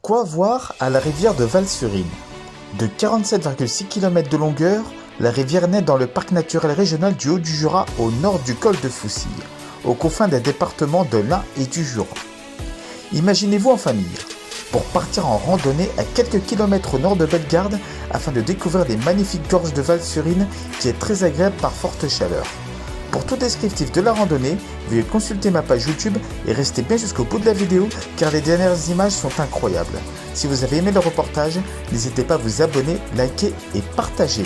Quoi voir à la rivière de Val-sur-Inn? De 47,6 km de longueur, la rivière naît dans le parc naturel régional du Haut-du-Jura au nord du col de Foussille, aux confins des départements de l'Ain et du Jura. Imaginez-vous en famille, pour partir en randonnée à quelques kilomètres au nord de Bellegarde afin de découvrir les magnifiques gorges de Val-sur-Inn qui est très agréable par forte chaleur. Pour tout descriptif de la randonnée, veuillez consulter ma page YouTube et restez bien jusqu'au bout de la vidéo car les dernières images sont incroyables. Si vous avez aimé le reportage, n'hésitez pas à vous abonner, liker et partager.